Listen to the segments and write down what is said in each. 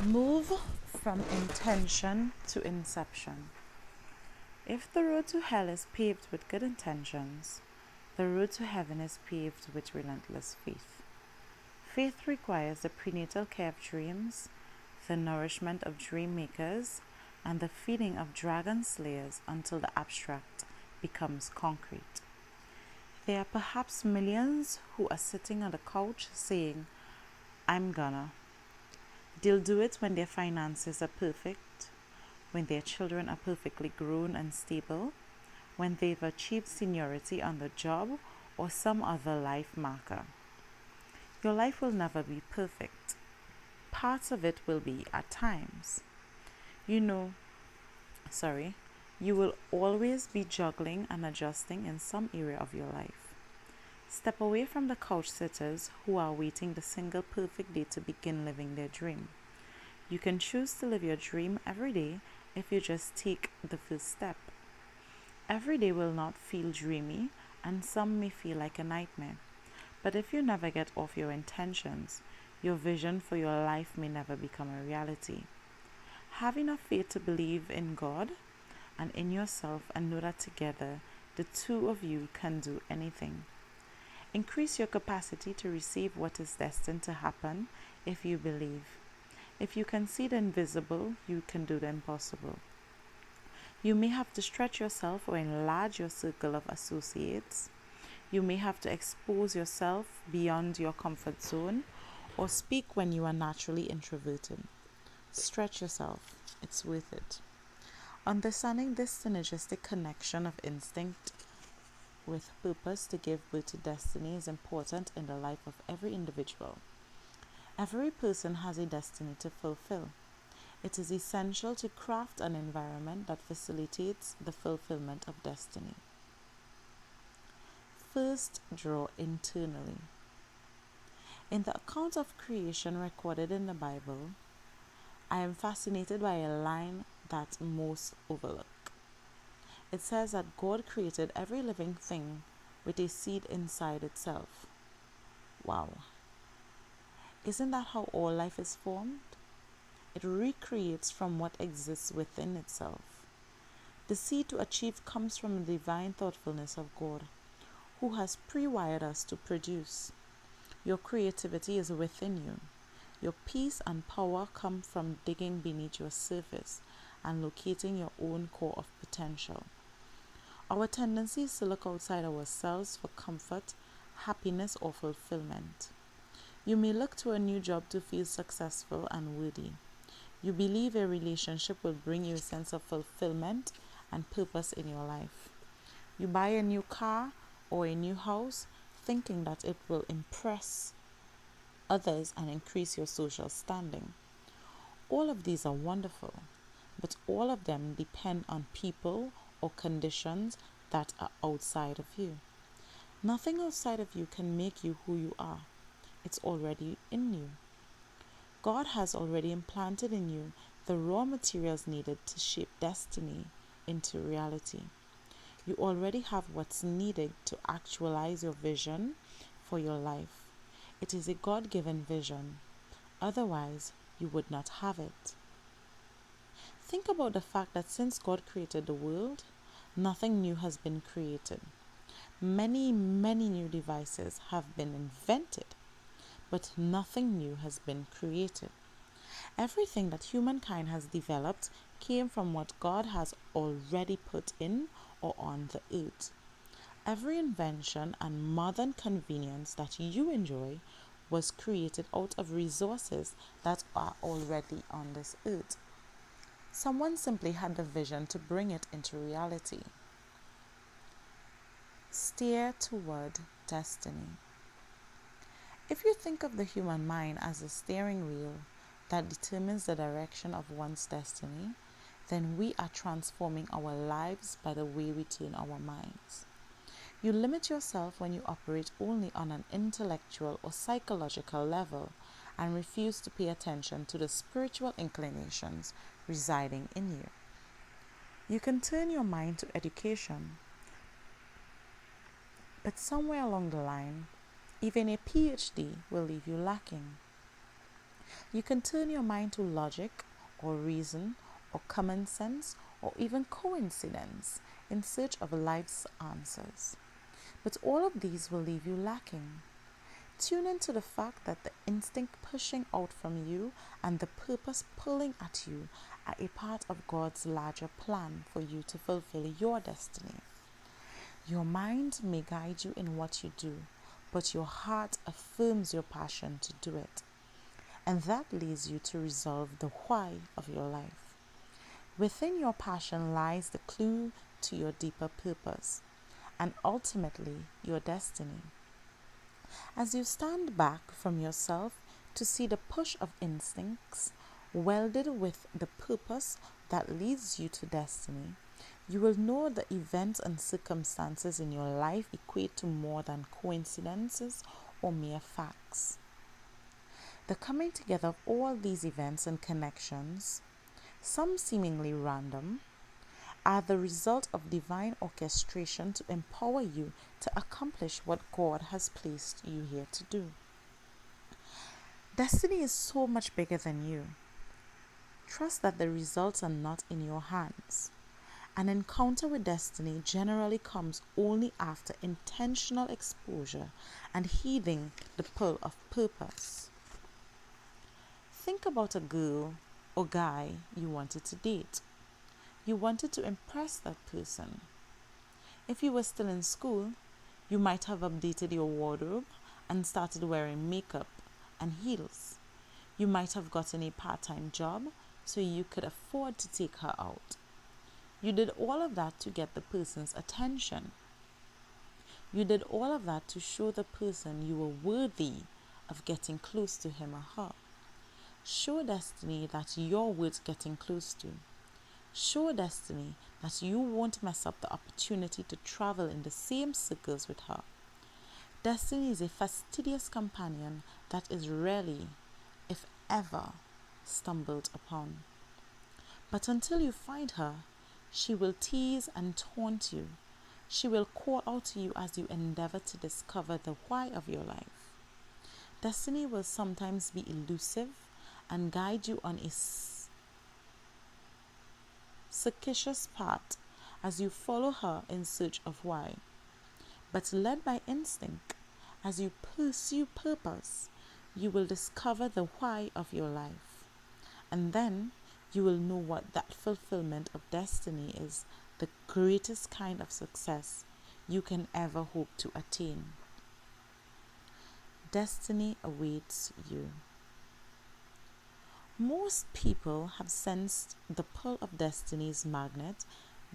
Move from intention to inception. If the road to hell is paved with good intentions, the road to heaven is paved with relentless faith. Faith requires the prenatal care of dreams, the nourishment of dream makers, and the feeding of dragon slayers until the abstract becomes concrete. There are perhaps millions who are sitting on the couch saying, I'm gonna. They'll do it when their finances are perfect, when their children are perfectly grown and stable, when they've achieved seniority on the job or some other life marker. Your life will never be perfect. Parts of it will be at times. You will always be juggling and adjusting in some area of your life. Step away from the couch sitters who are waiting the single perfect day to begin living their dream. You can choose to live your dream every day if you just take the first step. Every day will not feel dreamy, and some may feel like a nightmare. But if you never get off your intentions, your vision for your life may never become a reality. Have enough faith to believe in God and in yourself, and know that together the two of you can do anything. Increase your capacity to receive what is destined to happen if you believe. If you can see the invisible, you can do the impossible. You may have to stretch yourself or enlarge your circle of associates. You may have to expose yourself beyond your comfort zone or speak when you are naturally introverted. Stretch yourself. It's worth it. Understanding this synergistic connection of instinct with purpose to give birth to destiny is important in the life of every individual. Every person has a destiny to fulfill. It is essential to craft an environment that facilitates the fulfillment of destiny. First, draw internally. In the account of creation recorded in the Bible, I am fascinated by a line that most overlook. It says that God created every living thing with a seed inside itself. Wow. Isn't that how all life is formed? It recreates from what exists within itself. The seed to achieve comes from the divine thoughtfulness of God, who has pre-wired us to produce. Your creativity is within you. Your peace and power come from digging beneath your surface and locating your own core of potential. Our tendency is to look outside ourselves for comfort, happiness, or fulfillment. You may look to a new job to feel successful and worthy. You believe a relationship will bring you a sense of fulfillment and purpose in your life. You buy a new car or a new house thinking that it will impress others and increase your social standing. All of these are wonderful, but all of them depend on people or conditions that are outside of you. Nothing outside of you can make you who you are. It's already in you. God has already implanted in you the raw materials needed to shape destiny into reality. You already have what's needed to actualize your vision for your life. It is a God-given vision. Otherwise, you would not have it. Think about the fact that since God created the world, nothing new has been created. Many new devices have been invented, but nothing new has been created. Everything that humankind has developed came from what God has already put in or on the earth. Every invention and modern convenience that you enjoy was created out of resources that are already on this earth. Someone simply had the vision to bring it into reality. Steer toward destiny. If you think of the human mind as a steering wheel that determines the direction of one's destiny, then we are transforming our lives by the way we turn our minds. You limit yourself when you operate only on an intellectual or psychological level and refuse to pay attention to the spiritual inclinations residing in you. You can turn your mind to education, but somewhere along the line, even a PhD will leave you lacking. You can turn your mind to logic or reason or common sense or even coincidence in search of life's answers. But all of these will leave you lacking. Tune into the fact that the instinct pushing out from you and the purpose pulling at you are a part of God's larger plan for you to fulfill your destiny. Your mind may guide you in what you do, but your heart affirms your passion to do it. And that leads you to resolve the why of your life. Within your passion lies the clue to your deeper purpose and ultimately your destiny. As you stand back from yourself to see the push of instincts welded with the purpose that leads you to destiny, you will know the events and circumstances in your life equate to more than coincidences or mere facts. The coming together of all these events and connections, some seemingly random, are the result of divine orchestration to empower you to accomplish what God has placed you here to do. Destiny is so much bigger than you. Trust that the results are not in your hands. An encounter with destiny generally comes only after intentional exposure and heeding the pull of purpose. Think about a girl or guy you wanted to date. You wanted to impress that person. If you were still in school, you might have updated your wardrobe and started wearing makeup and heels. You might have gotten a part-time job so you could afford to take her out. You did all of that to get the person's attention. You did all of that to show the person you were worthy of getting close to him or her. Show destiny that you're worth getting close to. Show destiny that you won't mess up the opportunity to travel in the same circles with her. Destiny is a fastidious companion that is rarely, if ever, stumbled upon. But until you find her, she will tease and taunt you. She will call out to you as you endeavor to discover the why of your life. Destiny will sometimes be elusive and guide you on a circuitous path as you follow her in search of why. But led by instinct, as you pursue purpose, you will discover the why of your life. And then you will know what that fulfillment of destiny is, the greatest kind of success you can ever hope to attain. Destiny awaits you. Most people have sensed the pull of destiny's magnet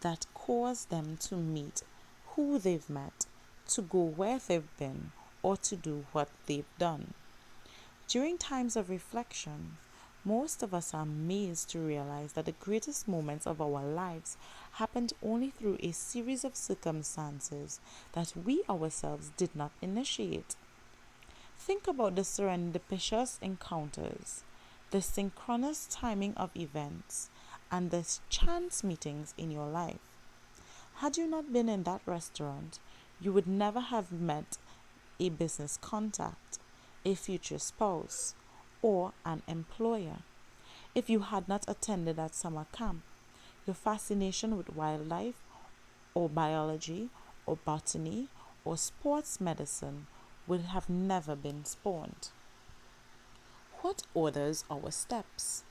that caused them to meet who they've met, to go where they've been, or to do what they've done. During times of reflection, most of us are amazed to realize that the greatest moments of our lives happened only through a series of circumstances that we ourselves did not initiate. Think about the serendipitous encounters, the synchronous timing of events, and the chance meetings in your life. Had you not been in that restaurant, you would never have met a business contact, a future spouse, or an employer. If you had not attended that summer camp, your fascination with wildlife, or biology, or botany, or sports medicine would have never been spawned. What orders our steps?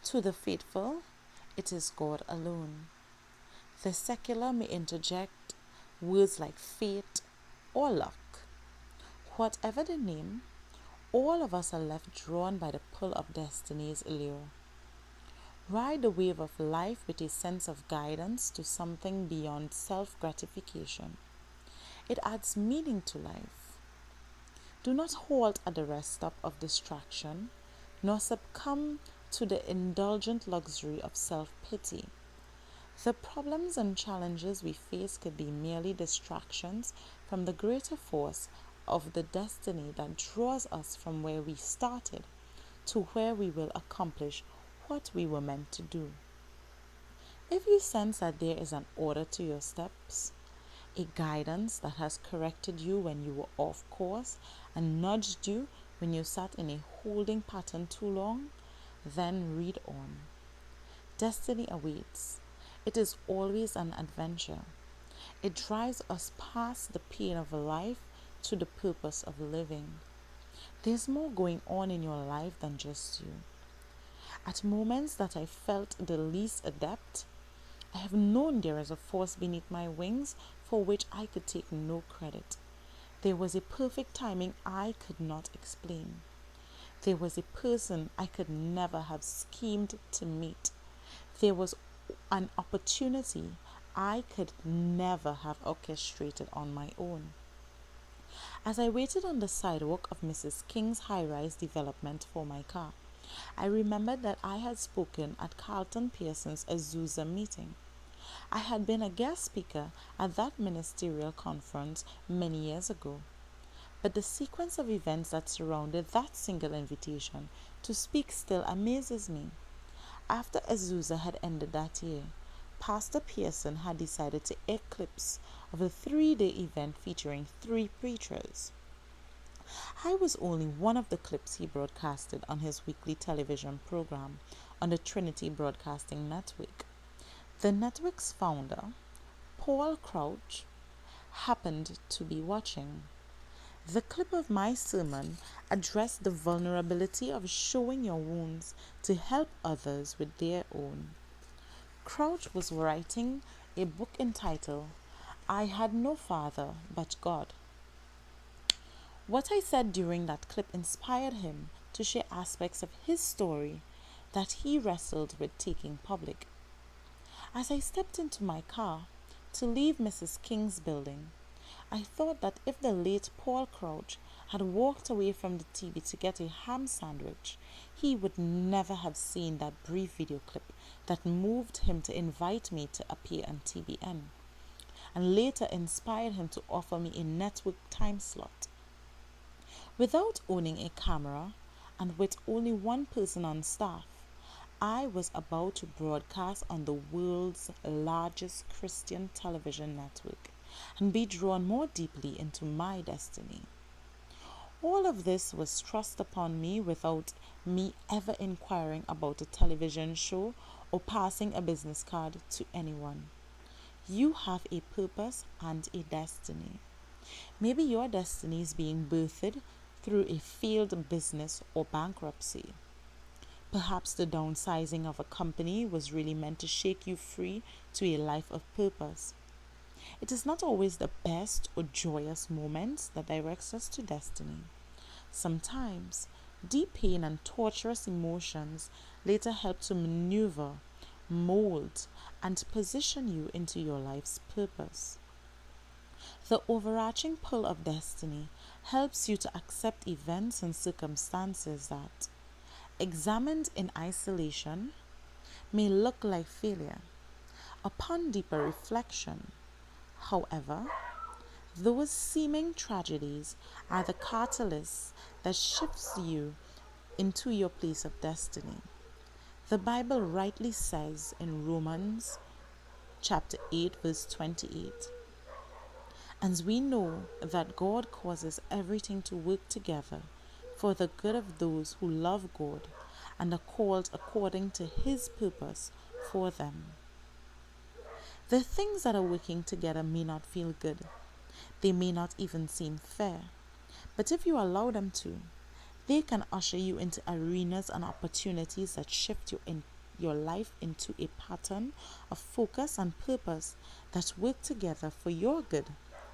To the faithful, it is God alone. The secular may interject words like fate or luck. Whatever the name, all of us are left drawn by the pull of destiny's allure. Ride the wave of life with a sense of guidance to something beyond self-gratification. It adds meaning to life. Do not halt at the rest stop of distraction, nor succumb to the indulgent luxury of self-pity. The problems and challenges we face could be merely distractions from the greater force of the destiny that draws us from where we started to where we will accomplish what we were meant to do. If you sense that there is an order to your steps, a guidance that has corrected you when you were off course and nudged you when you sat in a holding pattern too long, then read on. Destiny awaits. It is always an adventure. It drives us past the pain of life to the purpose of living. There's more going on in your life than just you. At moments that I felt the least adept, I have known there is a force beneath my wings for which I could take no credit. There was a perfect timing I could not explain. There was a person I could never have schemed to meet. There was an opportunity I could never have orchestrated on my own. As I waited on the sidewalk of Mrs. King's high-rise development for my car, I remembered that I had spoken at Carlton Pearson's Azusa meeting. I had been a guest speaker at that ministerial conference many years ago. But the sequence of events that surrounded that single invitation to speak still amazes me. After Azusa had ended that year, Pastor Pearson had decided to air clips of a 3-day event featuring 3 preachers. I was only one of the clips he broadcasted on his weekly television program on the Trinity Broadcasting Network. The network's founder, Paul Crouch, happened to be watching. The clip of my sermon addressed the vulnerability of showing your wounds to help others with their own. Crouch was writing a book entitled, I Had No Father But God. What I said during that clip inspired him to share aspects of his story that he wrestled with taking public. As I stepped into my car to leave Mrs. King's building, I thought that if the late Paul Crouch had walked away from the TV to get a ham sandwich, he would never have seen that brief video clip that moved him to invite me to appear on TBN, and later inspired him to offer me a network time slot. Without owning a camera and with only one person on staff, I was about to broadcast on the world's largest Christian television network and be drawn more deeply into my destiny. All of this was thrust upon me without me ever inquiring about a television show or passing a business card to anyone. You have a purpose and a destiny. Maybe your destiny is being birthed through a failed business or bankruptcy. Perhaps the downsizing of a company was really meant to shake you free to a life of purpose. It is not always the best or joyous moments that directs us to destiny. Sometimes, deep pain and torturous emotions later help to maneuver, mold, and position you into your life's purpose. The overarching pull of destiny helps you to accept events and circumstances that, examined in isolation, may look like failure. Upon deeper reflection, however, those seeming tragedies are the catalysts that shifts you into your place of destiny. The Bible rightly says in Romans chapter 8 verse 28, and we know that God causes everything to work together for the good of those who love God and are called according to His purpose for them. The things that are working together may not feel good. They may not even seem fair. But if you allow them to, they can usher you into arenas and opportunities that shift your life into a pattern of focus and purpose that work together for your good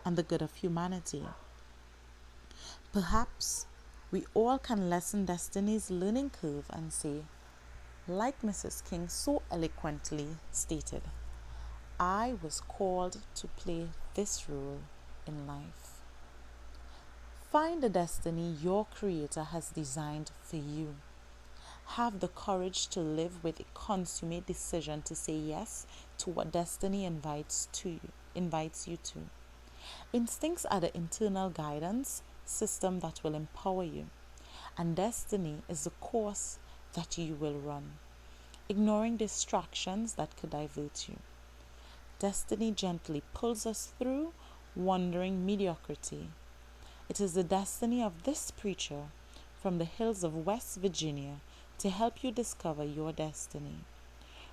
and the good of humanity. Perhaps we all can lessen destiny's learning curve and say, like Mrs. King so eloquently stated, I was called to play this role in life. Find the destiny your Creator has designed for you. Have the courage to live with a consummate decision to say yes to what destiny invites you to. Instincts are the internal guidance system that will empower you, and destiny is the course that you will run, ignoring distractions that could divert you. Destiny gently pulls us through wandering mediocrity. It is the destiny of this preacher from the hills of West Virginia to help you discover your destiny.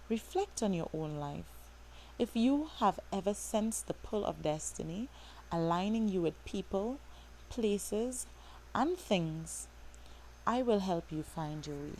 Reflect on your own life. If you have ever sensed the pull of destiny aligning you with people, places, and things, I will help you find your way.